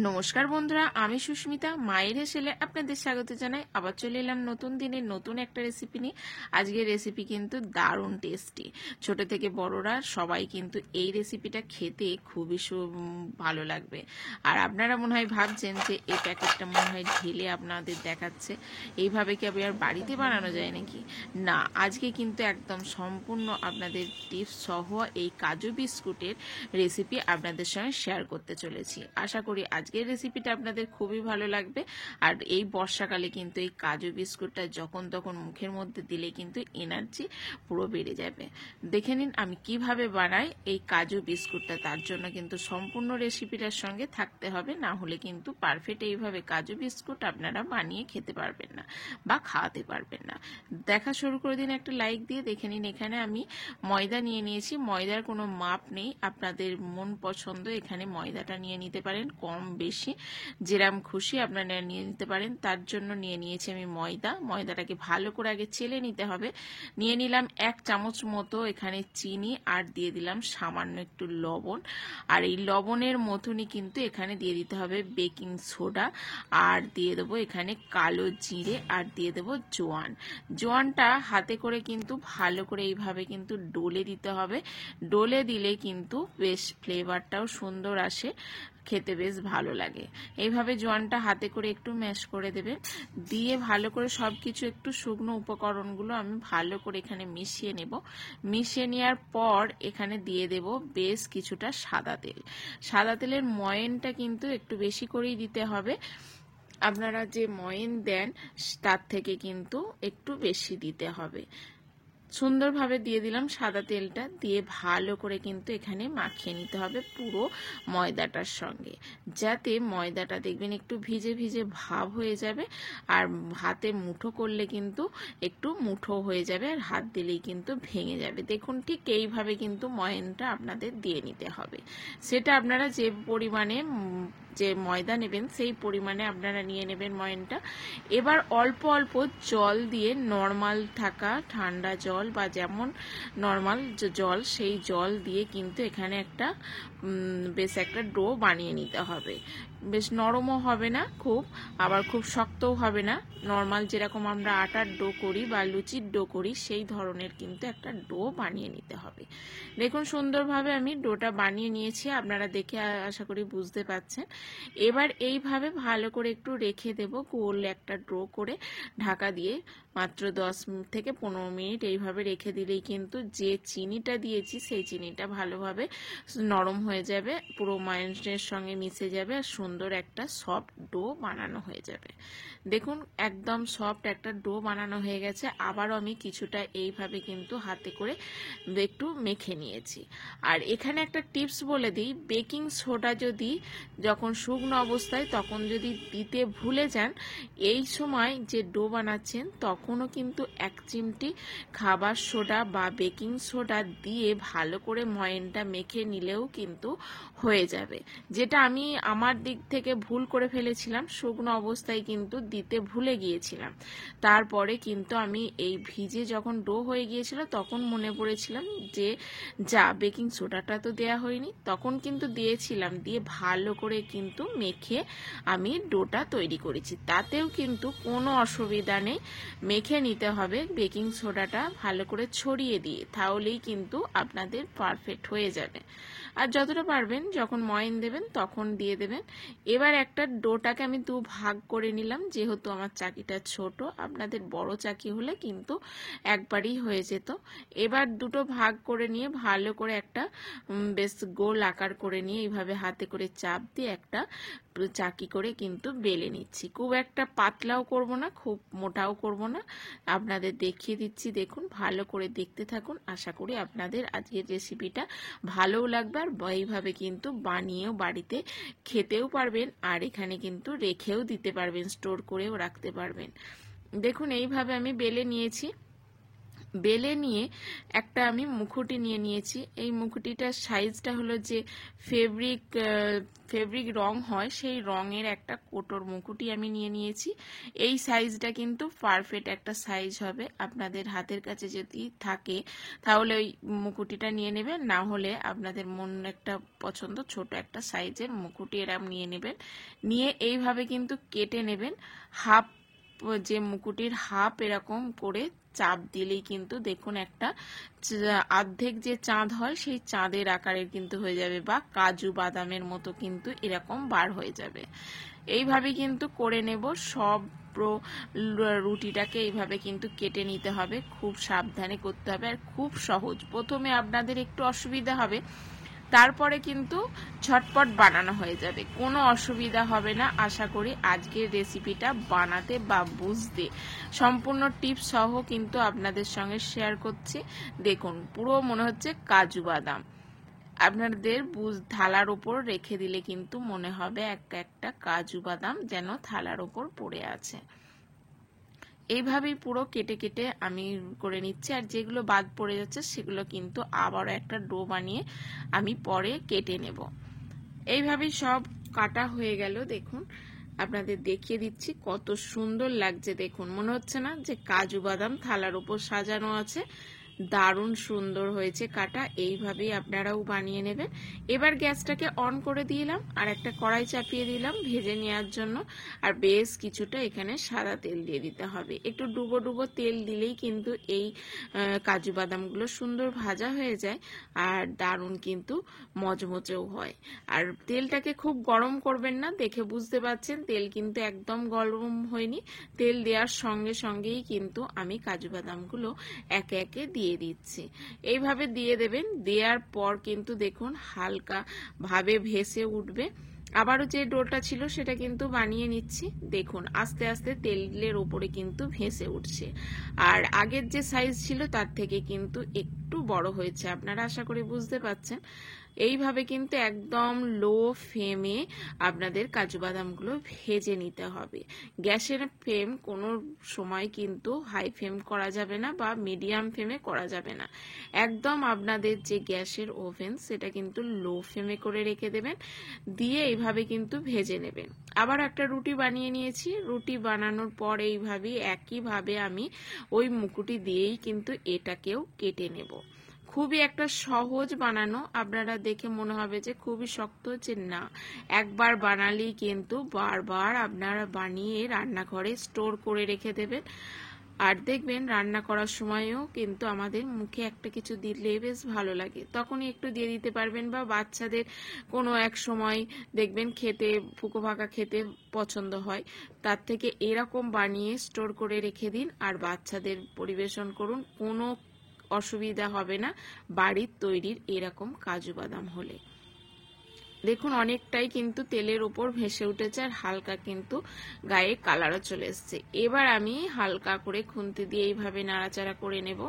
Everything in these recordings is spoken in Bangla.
নমস্কার বন্ধুরা, আমি সুস্মিতা মায়ের হেসেলে আপনাদের স্বাগত জানাই। আবার চলে এলাম নতুন দিনে নতুন একটা রেসিপি নিয়ে। আজকের রেসিপি কিন্তু দারুণ টেস্টি। ছোট থেকে বড়রা সবাই কিন্তু এই রেসিপিটা খেতে খুবই ভালো লাগবে। আর আপনারা মনে হয় ভাবছেন যে এই প্যাকেটটা মনে হয় ঢেলে আপনাদের দেখাচ্ছে, এইভাবে কি আর বাড়িতে বানানো যায় নাকি? না, আজকে কিন্তু একদম সম্পূর্ণ আপনাদের টিপস সহ এই কাজু বিস্কুটের রেসিপি আপনাদের সঙ্গে শেয়ার করতে চলেছি। আশা করি আজকের রেসিপিটা আপনাদের খুবই ভালো লাগবে। আর এই বর্ষাকালে কিন্তু এই কাজু বিস্কুটটা যখন তখন মুখের মধ্যে দিলে কিন্তু এনার্জি পুরো বেড়ে যাবে। দেখে নিন আমি কিভাবে বানাই এই কাজু বিস্কুটটা। তার জন্য কিন্তু সম্পূর্ণ রেসিপিটার সঙ্গে থাকতে হবে, না হলে কিন্তু পারফেক্ট এইভাবে কাজু বিস্কুট আপনারা বানিয়ে খেতে পারবেন না বা খাওয়াতে পারবেন না। দেখা শুরু করে দিন একটা লাইক দিয়ে। দেখে নিন এখানে আমি ময়দা নিয়ে নিয়েছি। ময়দার কোনো মাপ নেই, আপনাদের মন পছন্দ এখানে ময়দাটা নিয়ে নিতে পারেন, কম বেশি যেরকম খুশি আপনারা নিয়ে নিতে পারেন। তার জন্য নিয়ে নিয়েছি আমি ময়দাটাকে ভালো করে আগে চেলে নিতে হবে। নিয়ে নিলাম 1 চামচ মতো এখানে চিনি, আর দিয়ে দিলাম সামান্য একটু লবণ। আর এই লবণের মতনই কিন্তু এখানে দিয়ে দিতে হবে বেকিং সোডা, আর দিয়ে দেবো এখানে কালো জিরে, আর দিয়ে দেবো জোয়ানটা হাতে করে কিন্তু ভালো করে এইভাবে কিন্তু ডলে দিতে হবে। ডলে দিলে কিন্তু বেশ ফ্লেভারটাও সুন্দর আসে, খেতে বেশ ভালো লাগে। এইভাবে জোয়ানটা হাতে করে একটু ম্যাশ করে দেবে। দিয়ে ভালো করে সব কিছু একটু শুকনো উপকরণগুলো আমি ভালো করে এখানে মিশিয়ে নেব। মিশিয়ে নেওয়ার পর এখানে দিয়ে দেব বেশ কিছুটা সাদা তেল। সাদা তেলের ময়নটা কিন্তু একটু বেশি করেই দিতে হবে। আপনারা যে ময়ন দেন তার থেকে কিন্তু একটু বেশি দিতে হবে। সুন্দরভাবে দিয়ে দিলাম সাদা তেলটা। দিয়ে ভালো করে কিন্তু এখানে মাখিয়ে নিতে হবে পুরো ময়দাটার সঙ্গে, যাতে ময়দাটা দেখবেন একটু ভিজে ভিজে ভাব হয়ে যাবে। আর হাতে মুঠো করলে কিন্তু একটু মুঠো হয়ে যাবে, আর হাত দিলেই কিন্তু ভেঙে যাবে। দেখুন ঠিক এইভাবে কিন্তু ময়নটা আপনাদের দিয়ে নিতে হবে। সেটা আপনারা যে পরিমাণে যে ময়দা নেবেন সেই পরিমাণে আপনারা নিয়ে নেবেন ময়নটা। এবার অল্প অল্প জল দিয়ে, নর্মাল থাকা ঠান্ডা জল বা যেমন নর্মাল জল, সেই জল দিয়ে কিন্তু এখানে একটা বেশ একটা ডো বানিয়ে নিতে হবে। বেশ নরমও হবে না খুব, আবার খুব শক্তও হবে না। নর্মাল যেরকম আমরা আটার ডো করি বা লুচির ডো করি সেই ধরনের কিন্তু একটা ডো বানিয়ে নিতে হবে। দেখুন সুন্দরভাবে আমি ডোটা বানিয়ে নিয়েছি, আপনারা দেখে আশা করি বুঝতে পাচ্ছেন। এবার এইভাবে ভালো করে একটু রেখে দেব, গোল একটা ডো করে ঢাকা দিয়ে মাত্র 10 থেকে 15 মিনিট এইভাবে রেখে দিলেই কিন্তু যে চিনিটা দিয়েছি সেই চিনিটা ভালোভাবে নরম হয়ে যাবে, পুরো ময়নের সঙ্গে মিশে যাবে, আর সুন্দর একটা সফট ডো বানানো হয়ে যাবে। দেখুন একদম সফট একটা ডো বানানো হয়ে গেছে। আবারও আমি কিছুটা এইভাবে কিন্তু হাতে করে একটু মেখে নিয়েছি। আর এখানে একটা টিপস বলে দিই, বেকিং সোডা যদি যখন শুকনো অবস্থায় তখন যদি দিতে ভুলে যান, এই সময় যে ডো বানাচ্ছেন তখনও কিন্তু 1 চিমটি খাবার সোডা বা বেকিং সোডা দিয়ে ভালো করে ময়নটা মেখে নিলেও কিন্তু হয়ে যাবে। যেটা আমি আমার দিক থেকে ভুল করে ফেলেছিলাম, শুকনো অবস্থায় কিন্তু দিতে ভুলে গিয়েছিলাম। তারপরে কিন্তু আমি এই ভিজে যখন ডো হয়ে গিয়েছিল তখন মনে পড়েছিলাম যে যা বেকিং সোডাটা তো দেয়া হয়নি, তখন কিন্তু দিয়েছিলাম। দিয়ে ভালো করে কিন্তু মেখে আমি ডোটা তৈরি করেছি, তাতেও কিন্তু কোনো অসুবিধা নেই। মেখে নিতে হবে বেকিং সোডাটা ভালো করে ছড়িয়ে দিয়ে, তাহলেই কিন্তু আপনাদের পারফেক্ট হয়ে যাবে। আর যতটা পারবেন যখন ময়ন দেবেন তখন দিয়ে দেবেন। এবার একটা ডোটাকে আমি 2 ভাগ করে নিলাম, যেহেতু আমার চাকিটা ছোট, আপনাদের বড় চাকি হলে কিন্তু একবারই হয়ে যেত। এবার দুটো ভাগ করে নিয়ে ভালো করে একটা বেশ গোল আকার করে নিয়ে এইভাবে হাতে করে চাপ দিয়ে একটা চাকি করে কিন্তু বেলে নিচ্ছি। খুব একটা পাতলাও করব না, খুব মোটাও করব না, আপনাদের দেখিয়ে দিচ্ছি। দেখুন ভালো করে দেখতে থাকুন, আশা করি আপনাদের আজকের রেসিপিটা ভালোও লাগবে। আর এইভাবে কিন্তু বানিয়েও বাড়িতে খেতেও পারবেন, আর এখানে কিন্তু রেখেও দিতে পারবেন, স্টোর করেও রাখতে পারবেন। দেখুন এইভাবে আমি বেলে নিয়েছি। বেলে নিয়ে একটা আমি মুখোটি নিয়ে নিয়েছি। এই মুখোটিটার সাইজটা হলো যে ফেব্রিক রং হয় সেই রঙের একটা কোটোর মুখোটি আমি নিয়ে নিয়েছি। এই সাইজটা কিন্তু পারফেক্ট একটা সাইজ হবে। আপনাদের হাতের কাছে যদি থাকে তাহলে ওই মুখোটিটা নিয়ে নেবেন, না হলে আপনাদের মন একটা পছন্দ ছোট একটা সাইজের মুখোটি এরকম নিয়ে নেবেন। নিয়ে এইভাবে কিন্তু কেটে নেবেন। হাফ যে মুকুটির হাফ এরকম করে চাপ দিলেই কিন্তু দেখুন একটা অর্ধেক যে চাঁদ হয় সেই চাঁদের আকারের কিন্তু হয়ে যাবে, বা কাজু বাদামের মতো কিন্তু এরকম বার হয়ে যাবে। এইভাবে কিন্তু করে নেব সব রুটিটাকে। এইভাবে কিন্তু কেটে নিতে হবে, খুব সাবধানে করতে হবে আর খুব সহজ। প্রথমে আপনাদের একটু অসুবিধা হবে, তারপরে কিন্তু ঝটপট বানানো হয়ে যাবে, কোনো অসুবিধা হবে না। আশা করি আজকের রেসিপিটা বানাতে বা বুঝতে সম্পূর্ণ টিপস সহ কিন্তু আপনাদের সঙ্গে শেয়ার করছি। দেখুন পুরো মনে হচ্ছে কাজু বাদাম। আপনাদের থালার উপর রেখে দিলে কিন্তু মনে হবে একটা কাজু বাদাম যেন থালার উপর পড়ে আছে। এইভাবেই পুরো কেটে কেটে আমি করে নিচ্ছি। আর যেগুলো বাদ পড়ে যাচ্ছে সেগুলো কিন্তু আবারও একটা ডো বানিয়ে আমি পরে কেটে নেব। এইভাবেই সব কাটা হয়ে গেল। দেখুন আপনাদের দেখিয়ে দিচ্ছি কত সুন্দর লাগছে। দেখুন মনে হচ্ছে না যে কাজু বাদাম থালার উপর সাজানো আছে? দারুণ সুন্দর হয়েছে কাটা। এইভাবেই আপনারাও বানিয়ে নেবেন। এবার গ্যাসটাকে অন করে দিলাম আর একটা কড়াই চাপিয়ে দিলাম ভেজে নেওয়ার জন্য। আর বেশ কিছুটা এখানে সাদা তেল দিয়ে দিতে হবে। একটু ডুবো ডুবো তেল দিলেই কিন্তু এই কাজু বাদামগুলো সুন্দর ভাজা হয়ে যায় আর দারুণ কিন্তু মচমচেও হয়। আর তেলটাকে খুব গরম করবেন না, দেখে বুঝতে পারছেন তেল কিন্তু একদম গরম হয়নি। তেল দেওয়ার সঙ্গে সঙ্গেই কিন্তু আমি কাজু বাদামগুলো একে একে দিয়ে দিচ্ছি। এইভাবে দিয়ে দেবেন। দেওয়ার পর কিন্তু দেখুন হালকা ভাবে ভেসে উঠবে। আবারও যে ডোটা ছিল সেটা কিন্তু বানিয়ে নিচ্ছি। দেখুন আস্তে আস্তে তেলের উপরে কিন্তু ভেসে উঠছে। আর আগের যে সাইজ ছিল তার থেকে কিন্তু একটু বড় হয়েছে, আপনারা আশা করি বুঝতে পাচ্ছেন। এইভাবে কিন্তু একদম লো ফ্লেমে আপনাদের কাজু বাদামগুলো ভেজে নিতে হবে। গ্যাসের ফ্লেম কোনো সময় কিন্তু হাই ফ্লেম করা যাবে না বা মিডিয়াম ফ্লেমে করা যাবে না। একদম আপনাদের যে গ্যাসের ওভেন সেটা কিন্তু লো ফ্লেমে করে রেখে দেবেন। দিয়ে এইভাবে কিন্তু ভেজে নেবেন। আবার একটা রুটি বানিয়ে নিয়েছি। রুটি বানানোর পর এইভাবেই একইভাবে আমি ওই মুকুটি দিয়েই কিন্তু এটাকেও কেটে নেব। খুবই একটা সহজ বানানো। আপনারা দেখে মনে হবে যে খুবই শক্ত, যে না, একবার বানালেই কিন্তু বারবার আপনারা বানিয়ে রান্নাঘরে স্টোর করে রেখে দেবেন। আর দেখবেন রান্না করার সময়ও কিন্তু আমাদের মুখে একটা কিছু দিলে বেশ ভালো লাগে, তখনই একটু দিয়ে দিতে পারবেন। বা বাচ্চাদের কোনো এক সময় দেখবেন খেতে ফুকো ফাঁকা খেতে পছন্দ হয়, তার থেকে এরকম বানিয়ে স্টোর করে রেখে দিন আর বাচ্চাদের পরিবেশন করুন। কোনো অসুবিধা হবে না বাড়ির তৈরির এরকম কাজু বাদাম হলে। দেখুন অনেকটাই কিন্তু তেলের উপর ভেসে উঠেছে আর হালকা কিন্তু গায়ে কালারও চলে এসছে। এবার আমি হালকা করে খুন্তি দিয়ে এইভাবে নাড়াচাড়া করে নেব।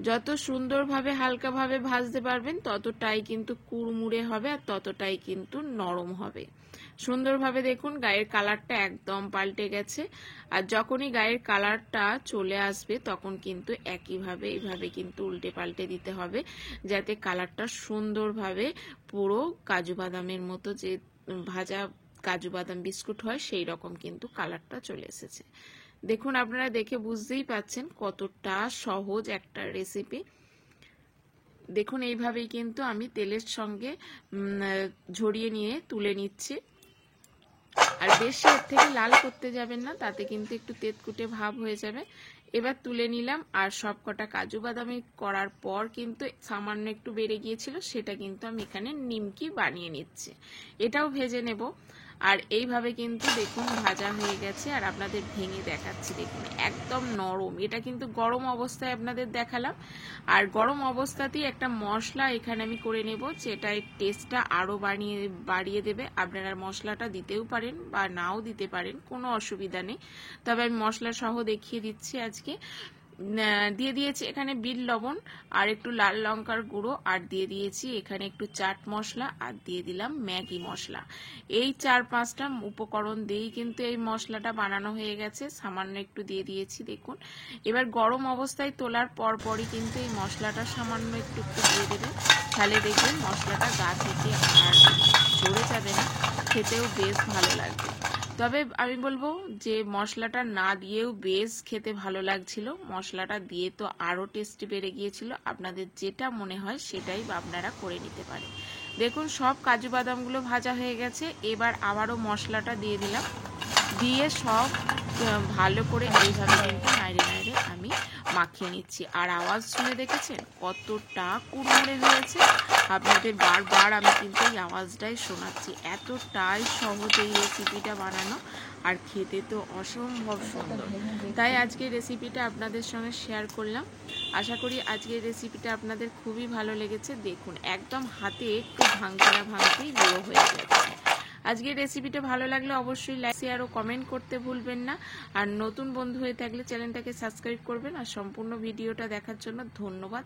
যত সুন্দরভাবে হালকাভাবে ভাজতে পারবেন ততটাই কিন্তু কুড়মুড়ে হবে আর ততটাই কিন্তু নরম হবে। সুন্দরভাবে দেখুন গায়ের কালারটা একদম পাল্টে গেছে। আর যখনই গায়ের কালারটা চলে আসবে তখন কিন্তু একইভাবে এইভাবে কিন্তু উল্টে পাল্টে দিতে হবে, যাতে কালারটা সুন্দরভাবে পুরো কাজু বাদামের মতো যে ভাজা কাজু বাদাম বিস্কুট হয় সেই রকম কিন্তু কালারটা চলে এসেছে। দেখুন আপনারা দেখে বুঝতেই পাচ্ছেন কতটা সহজ একটা রেসিপি। দেখুন এইভাবেই কিন্তু আমি তেলের সঙ্গে ঝরিয়ে নিয়ে তুলে নিচ্ছি। আর বেশি এর থেকে লাল করতে যাবেন না, তাতে কিন্তু একটু তেতকুটে ভাব হয়ে যাবে। এবার তুলে নিলাম। আর সব কটা কাজু বাদামি করার পর কিন্তু সামান্য একটু বেড়ে গিয়েছিল, সেটা কিন্তু আমি এখানে নিমকি বানিয়ে নিচ্ছি। এটাও ভেজে নেব। আর এইভাবে কিন্তু দেখুন ভাজা হয়ে গেছে। আর আপনাদের ভেঙে দেখাচ্ছি, দেখুন একদম নরম। এটা কিন্তু গরম অবস্থায় আপনাদের দেখালাম। আর গরম অবস্থাতেই একটা মশলা এখানে আমি করে নেব, যেটা টেস্টটা আরও বাড়িয়ে দেবে। আপনারা মশলাটা দিতেও পারেন বা নাও দিতে পারেন, কোনো অসুবিধা নেই। তবে আমি মশলা সহ দেখিয়ে দিচ্ছি আজকে। দিয়ে দিয়েছি এখানে বিট লবণ আর একটু লাল লঙ্কার গুঁড়ো, আর দিয়ে দিয়েছি এখানে একটু চাট মশলা, আর দিয়ে দিলাম ম্যাগি মশলা। এই 4-5টা উপকরণ দিয়েই কিন্তু এই মশলাটা বানানো হয়ে গেছে। সামান্য একটু দিয়ে দিয়েছি দেখুন। এবার গরম অবস্থায় তোলার পরপরই কিন্তু এই মশলাটা সামান্য একটু দিয়ে দেবে, তাহলে দেখবেন মশলাটা গা থেকে আর ঝরে যাবে না, খেতেও বেশ ভালো লাগবে। তবে আমি বলবো যে মশলাটা না দিয়েও বেশ খেতে ভালো লাগছিল, মশলাটা দিয়ে তো আরও টেস্টি বেড়ে গিয়েছিল। আপনাদের যেটা মনে হয় সেটাই আপনারা করে নিতে পারেন। দেখুন সব কাজু বাদামগুলো ভাজা হয়ে গেছে। এবার আবারও মশলাটা দিয়ে দিলাম, দিয়ে সব ভালো করে এইভাবে কিন্তু নাড়ে নাড়ে আমি মাখিয়ে নিচ্ছি। আর আওয়াজ শুনে দেখেছেন কতটা কুড়মুড়ে হয়েছে? আপনাদের বারবার আমি কিন্তু এই আওয়াজটাই শোনাচ্ছি। এতটাই সহজ এই রেসিপিটা বানানো, আর খেতে তো অসম্ভব সুন্দর। তাই আজকের রেসিপিটা আপনাদের সঙ্গে শেয়ার করলাম। আশা করি আজকের রেসিপিটা আপনাদের খুবই ভালো লেগেছে। দেখুন একদম হাতে একটু ভাঙতে না ভাঙতেই গুঁড়ো হয়ে যাচ্ছে। আজকের রেসিপিটা ভালো লাগলে অবশ্যই লাইক, শেয়ার ও কমেন্ট করতে ভুলবেন না। আর নতুন বন্ধু হয়ে থাকলে চ্যানেলটাকে সাবস্ক্রাইব করবেন। আর সম্পূর্ণ ভিডিওটা দেখার জন্য ধন্যবাদ।